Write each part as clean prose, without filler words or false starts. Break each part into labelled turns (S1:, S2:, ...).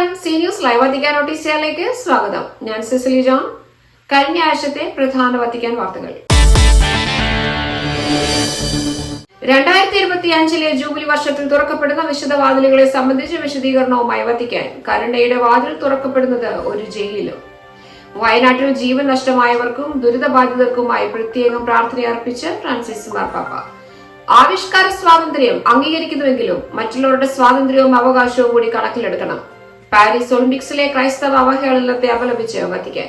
S1: നമസ്കാരം. C news live Vatican നോട്ടീസിലേക്ക് സ്വാഗതം. ഞാൻ സിസിലി ജോൺ. കഴിഞ്ഞ ആഴ്ചത്തെ പ്രധാന വത്തിക്കാൻ വാർത്തകൾ. 2025 ജൂബിലി വർഷത്തിൽ തുറക്കപ്പെടുന്ന വിശുദ്ധ വാതിലുകളെ സംബന്ധിച്ച് വിശദീകരണവുമായി വത്തിക്കാൻ. കരുണയുടെ വാതിൽ തുറക്കപ്പെടുന്നത് ഒരു ജയിലിലും. വയനാട്ടിൽ ജീവൻ നഷ്ടമായവർക്കും ദുരിതബാധിതർക്കുമായി പ്രത്യേകം പ്രാർത്ഥനയർപ്പിച്ച് ഫ്രാൻസിസ് മാർപ്പാപ്പ. ആവിഷ്കാര സ്വാതന്ത്ര്യം അംഗീകരിക്കുന്നുവെങ്കിലും മറ്റുള്ളവരുടെ സ്വാതന്ത്ര്യവും അവകാശവും കൂടി കണക്കിലെടുക്കണം. പാരീസ് ഒളിമ്പിക്സിലെ ക്രൈസ്തവ അവഹേളനത്തെ അപലപിച്ച് വത്തിക്കാൻ.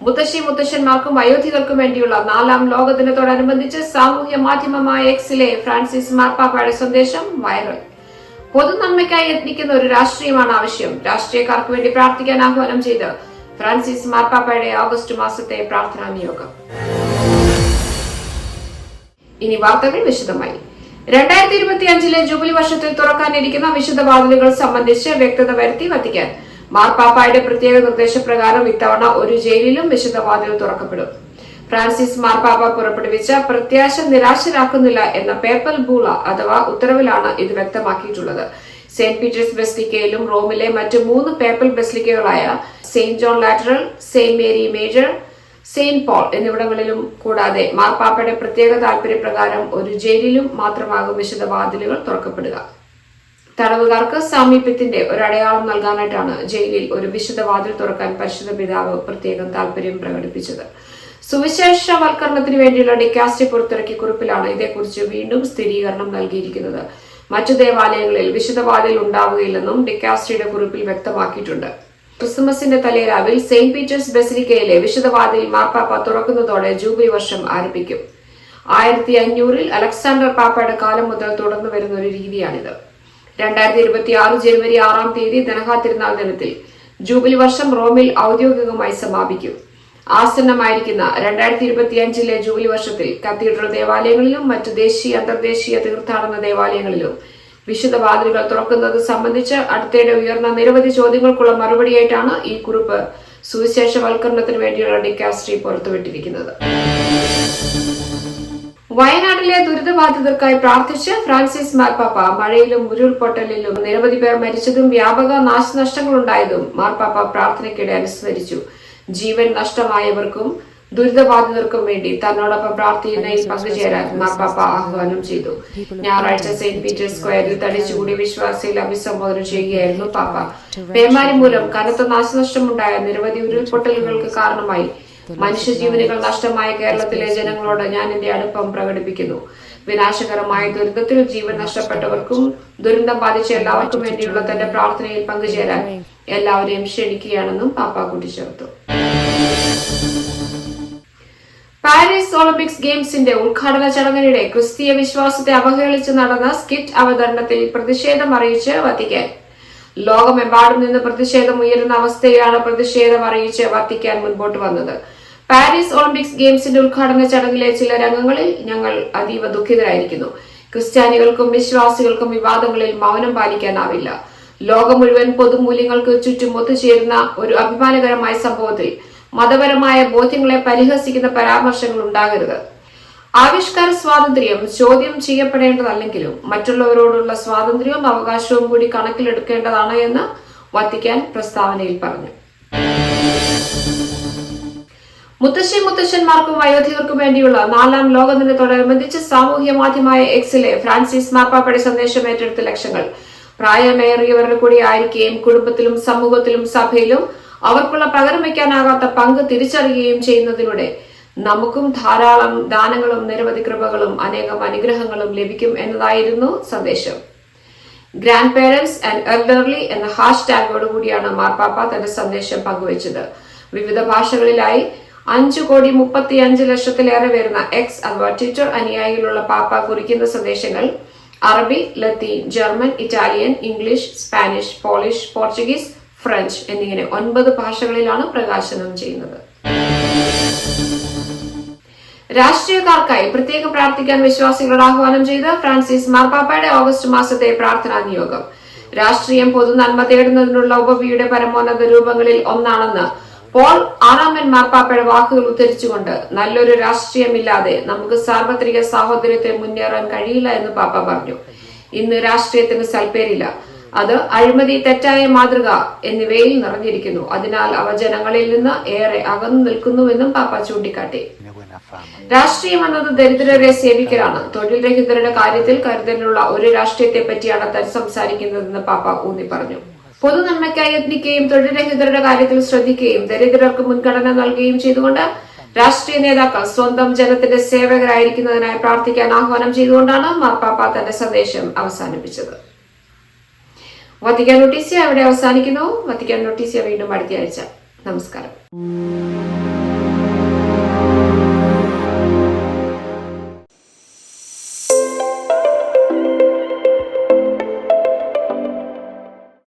S1: മുത്തശ്ശിമാർക്കും വയോധികർക്കും വേണ്ടിയുള്ള 4ാം ലോകദിനത്തോടനുബന്ധിച്ച് സാമൂഹ്യ മാധ്യമമായ എക്സിലെ ഫ്രാൻസിസ് മാർപ്പാപ്പയുടെ സന്ദേശം വൈറൽ. പൊതുനന്മയ്ക്കായി യത്നിക്കുന്ന ഒരു രാഷ്ട്രീയമാണ് ആവശ്യം. രാഷ്ട്രീയക്കാർക്ക് വേണ്ടി പ്രാർത്ഥിക്കാൻ ആഹ്വാനം ചെയ്ത് ഫ്രാൻസിസ് മാർപ്പാപ്പയുടെ ഓഗസ്റ്റ് മാസത്തെ പ്രാർത്ഥനാ നിയോഗം. ഇനി വാർത്തകൾ വിശദമായി. 2025 ജൂബിലി വർഷത്തിൽ തുറക്കാനിരിക്കുന്ന വിശുദ്ധ വാതിലുകൾ സംബന്ധിച്ച് വ്യക്തത വരുത്തി വത്തിക്കാൻ. മാർപ്പാപ്പയുടെ പ്രത്യേക നിർദ്ദേശപ്രകാരം ഇത്തവണ ഒരു ജയിലിലും വിശുദ്ധ വാതിൽ തുറക്കപ്പെടും. ഫ്രാൻസിസ് മാർപ്പാപ്പ പുറപ്പെടുവിച്ച പ്രത്യാശ നിരാശരാക്കുന്നില്ല എന്ന പേപ്പൽ ബൂള അഥവാ ഉത്തരവിലാണ് ഇത് വ്യക്തമാക്കിയിട്ടുള്ളത്. സെന്റ് പീറ്റേഴ്സ് ബെസിലിക്കയിലും റോമിലെ മറ്റ് 3 പേപ്പൽ ബെസിലിക്കകളായ Saint John Lateran, Saint Mary Major, Saint Paul എന്നിവിടങ്ങളിലും കൂടാതെ മാർപ്പാപ്പയുടെ പ്രത്യേക താൽപര്യപ്രകാരം ഒരു ജയിലിലും മാത്രമാകും വിശുദ്ധ വാതിലുകൾ തുറക്കപ്പെടുക. തടവുകാർക്ക് സാമീപ്യത്തിന്റെ ഒരു അടയാളം നൽകാനായിട്ടാണ് ജയിലിൽ ഒരു വിശുദ്ധ വാതിൽ തുറക്കാൻ പരിശുദ്ധ പിതാവ് പ്രത്യേകം താൽപര്യം പ്രകടിപ്പിച്ചത്. സുവിശേഷവൽക്കരണത്തിന് വേണ്ടിയുള്ള ഡിക്കാസ്ട്രി പുറത്തിറക്കിയ കുറിപ്പിലാണ് ഇതേക്കുറിച്ച് വീണ്ടും സ്ഥിരീകരണം നൽകിയിരിക്കുന്നത്. മറ്റു ദേവാലയങ്ങളിൽ വിശുദ്ധ വാതിൽ ഉണ്ടാവുകയില്ലെന്നും ഡിക്കാസ്ട്രിയുടെ കുറിപ്പിൽ വ്യക്തമാക്കിയിട്ടുണ്ട്. ക്രിസ്മസിന്റെ തലേരാവിൽ സെയിന്റ് പീറ്റേഴ്സ് ബെസിലിക്കയിലെ വിശുദ്ധ വാതിൽ മാർപ്പാപ്പ തുറക്കുന്നതോടെ ജൂബിലി വർഷം ആരംഭിക്കും. 1500 അലക്സാണ്ടർ പാപ്പയുടെ കാലം മുതൽ തുടർന്നു വരുന്ന ഒരു രീതിയാണിത്. 2026 ജനുവരി 6-ാം തീയതി ദനഹാ തിരുനാൾ ദിനത്തിൽ ജൂബിലി വർഷം റോമിൽ ഔദ്യോഗികമായി സമാപിക്കും. ആസന്നമായിരിക്കുന്ന 2025 ജൂബിലി വർഷത്തിൽ കത്തീഡ്രൽ ദേവാലയങ്ങളിലും മറ്റ് ദേശീയ അന്തർദേശീയ തീർത്ഥാടന ദേവാലയങ്ങളിലും വിശുദ്ധ വാതിലുകൾ തുറക്കുന്നത് സംബന്ധിച്ച് അടുത്തിടെ ഉയർന്ന നിരവധി ചോദ്യങ്ങൾക്കുള്ള മറുപടിയായിട്ടാണ് ഈ കുറിപ്പ് സുവിശേഷവൽക്കരണത്തിന് വേണ്ടിയുള്ള ഡിക്കാസ്ട്രി പുറത്തുവിട്ടിരിക്കുന്നത്. വയനാട്ടിലെ ദുരിതബാധിതർക്കായി പ്രാർത്ഥിച്ച് ഫ്രാൻസിസ് മാർപ്പാപ്പ. മഴയിലും ഉരുൾപൊട്ടലിലും നിരവധി പേർ മരിച്ചതും വ്യാപക നാശനഷ്ടങ്ങളുണ്ടായതും മാർപ്പാപ്പ പ്രാർത്ഥനയ്ക്കിടെ അനുസ്മരിച്ചു. ജീവൻ നഷ്ടമായവർക്കും ദുരിതബാധിതർക്കും വേണ്ടി തന്നോടൊപ്പം പ്രാർത്ഥനയിൽ പങ്കുചേരാൻ മാർപ്പാപ്പ ആഹ്വാനം ചെയ്തു. ഞായറാഴ്ച സെന്റ് പീറ്റേഴ്സ് സ്ക്വയറിൽ തടിച്ചുകൂടി വിശ്വാസികളെ അഭിസംബോധന ചെയ്യുകയായിരുന്നു പാപ്പ. പേമാരി മൂലം കനത്ത നാശനഷ്ടമുണ്ടായ നിരവധി ഉരുൾപൊട്ടലുകൾക്ക് കാരണമായി മനുഷ്യജീവനുകൾ നഷ്ടമായ കേരളത്തിലെ ജനങ്ങളോട് ഞാൻ എന്റെ അടുപ്പം പ്രകടിപ്പിക്കുന്നു. വിനാശകരമായ ദുരിതത്തിൽ ജീവൻ നഷ്ടപ്പെട്ടവർക്കും ദുരന്തം ബാധിച്ച എല്ലാവർക്കും വേണ്ടിയുള്ള തന്റെ പ്രാർത്ഥനയിൽ പങ്കുചേരാൻ എല്ലാവരെയും ക്ഷണിക്കുകയാണെന്നും പാപ്പ കൂട്ടിച്ചേർത്തു. പാരീസ് ഒളിമ്പിക്സ് ഗെയിംസിന്റെ ഉദ്ഘാടന ചടങ്ങിനിടെ ക്രിസ്തീയ വിശ്വാസത്തെ അവഹേളിച്ച് നടന്ന സ്കിറ്റ് അവതരണത്തിൽ പ്രതിഷേധം അറിയിച്ച് വത്തിക്കാൻ. ലോകമെമ്പാടും നിന്ന് പ്രതിഷേധം ഉയരുന്ന അവസ്ഥയിലാണ് പ്രതിഷേധം അറിയിച്ച് വത്തിക്കാൻ മുൻപോട്ട് വന്നത്. പാരീസ് ഒളിമ്പിക്സ് ഗെയിംസിന്റെ ഉദ്ഘാടന ചടങ്ങിലെ ചില രംഗങ്ങളിൽ ഞങ്ങൾ അതീവ ദുഃഖിതരായിരിക്കുന്നു. ക്രിസ്ത്യാനികൾക്കും വിശ്വാസികൾക്കും വിവാദങ്ങളിൽ മൗനം പാലിക്കാനാവില്ല. ലോകം മുഴുവൻ പൊതുമൂല്യങ്ങൾക്ക് ചുറ്റും ഒത്തുചേരുന്ന ഒരു അഭിമാനകരമായ സംഭവത്തിൽ മതപരമായ ബോധ്യങ്ങളെ പരിഹസിക്കുന്ന പരാമർശങ്ങൾ ഉണ്ടാകരുത്. ആവിഷ്കാര സ്വാതന്ത്ര്യം ചോദ്യം ചെയ്യപ്പെടേണ്ടതല്ലെങ്കിലും മറ്റുള്ളവരോടുള്ള സ്വാതന്ത്ര്യവും അവകാശവും കൂടി കണക്കിലെടുക്കേണ്ടതാണ് എന്ന് വത്തിക്കാൻ പ്രസ്താവനയിൽ പറഞ്ഞു. മുത്തശ്ശന്മാർക്കും വയോധികർക്കും വേണ്ടിയുള്ള 4ാം ലോകദിനത്തോടനുബന്ധിച്ച് സാമൂഹ്യ മാധ്യമമായ എക്സിലെ ഫ്രാൻസിസ് മാർപ്പാപ്പയുടെ സന്ദേശം ഏറ്റെടുത്ത ലക്ഷങ്ങൾ. പ്രായമേറിയവരുടെ കൂടി ആയിരിക്കുകയും കുടുംബത്തിലും സമൂഹത്തിലും സഭയിലും അവർക്കുള്ള പകരം വയ്ക്കാനാകാത്ത പങ്ക് തിരിച്ചറിയുകയും ചെയ്യുന്നതിലൂടെ നമുക്കും ധാരാളം ദാനങ്ങളും നിരവധി കൃപകളും അനേകം അനുഗ്രഹങ്ങളും ലഭിക്കും എന്നതായിരുന്നു സന്ദേശം. ഗ്രാൻഡ് പേരന്റ്സ് ആൻഡ് എൽഡർലി എന്ന ഹാഷ്ടാഗോടുകൂടിയാണ് മാർപ്പാപ്പ തന്റെ സന്ദേശം പങ്കുവച്ചത്. വിവിധ ഭാഷകളിലായി 5,35,00,000 വരുന്ന എക്സ് അഥവാ ട്വിറ്റർ അനുയായികളുള്ള പാപ്പ കുറിക്കുന്ന സന്ദേശങ്ങൾ അറബി, ലത്തീൻ, German, Italian, English, Spanish, Polish, Portuguese, French എന്നിങ്ങനെ 9 ഭാഷകളിലാണ് പ്രകാശനം ചെയ്യുന്നത്. രാഷ്ട്രീയക്കാർക്കായി പ്രത്യേകം പ്രാർത്ഥിക്കാൻ വിശ്വാസികളോട് ആഹ്വാനം ചെയ്ത് ഫ്രാൻസിസ് മാർപ്പാപ്പയുടെ ഓഗസ്റ്റ് മാസത്തെ പ്രാർത്ഥനാ നിയോഗം. രാഷ്ട്രീയം പൊതുനന്മ തേടുന്നതിനുള്ള ഉപവിയുടെ പരമോന്നത രൂപങ്ങളിൽ ഒന്നാണെന്ന് പോൾ 6-ാമൻ മാർപ്പാപ്പയുടെ വാക്കുകൾ ഉദ്ധരിച്ചുകൊണ്ട് നല്ലൊരു രാഷ്ട്രീയമില്ലാതെ നമുക്ക് സാർവത്രിക സാഹോദര്യത്തിൽ മുന്നേറാൻ കഴിയില്ല എന്ന് പാപ്പ പറഞ്ഞു. ഇന്ന് രാഷ്ട്രീയത്തിന് സൽപ്പേരില്ല. അത് അഴിമതി, തെറ്റായ മാതൃക എന്നിവയിൽ നിറഞ്ഞിരിക്കുന്നു. അതിനാൽ അവ ജനങ്ങളിൽ നിന്ന് ഏറെ അകന്നു നിൽക്കുന്നുവെന്നും പാപ്പ ചൂണ്ടിക്കാട്ടി. രാഷ്ട്രീയം എന്നത് ദരിദ്രരെ സേവിക്കലാണ്. തൊഴിൽ രഹിതരുടെ കാര്യത്തിൽ കരുതലുള്ള ഒരു രാഷ്ട്രീയത്തെ പറ്റിയാണ് താൻ സംസാരിക്കുന്നതെന്ന് പാപ്പ ഊന്നി പറഞ്ഞു. പൊതുനന്മയ്ക്കായി യത്നിക്കുകയും തൊഴിൽ രഹിതരുടെ കാര്യത്തിൽ ശ്രദ്ധിക്കുകയും ദരിദ്രർക്ക് മുൻഗണന നൽകുകയും ചെയ്തുകൊണ്ട് രാഷ്ട്രീയ നേതാക്കൾ സ്വന്തം ജനത്തിന്റെ സേവകരായിരിക്കുന്നതിനായി പ്രാർത്ഥിക്കാൻ ആഹ്വാനം ചെയ്തുകൊണ്ടാണ് മാർപ്പാപ്പ തന്റെ സന്ദേശം അവസാനിപ്പിച്ചത്. വത്തിക്കാൻ നോട്ടീസിയ അവിടെ അവസാനിക്കുന്നു. വത്തിക്കാൻ നോട്ടീസിയ വീണ്ടും അടുത്തയാഴ്ച. നമസ്കാരം.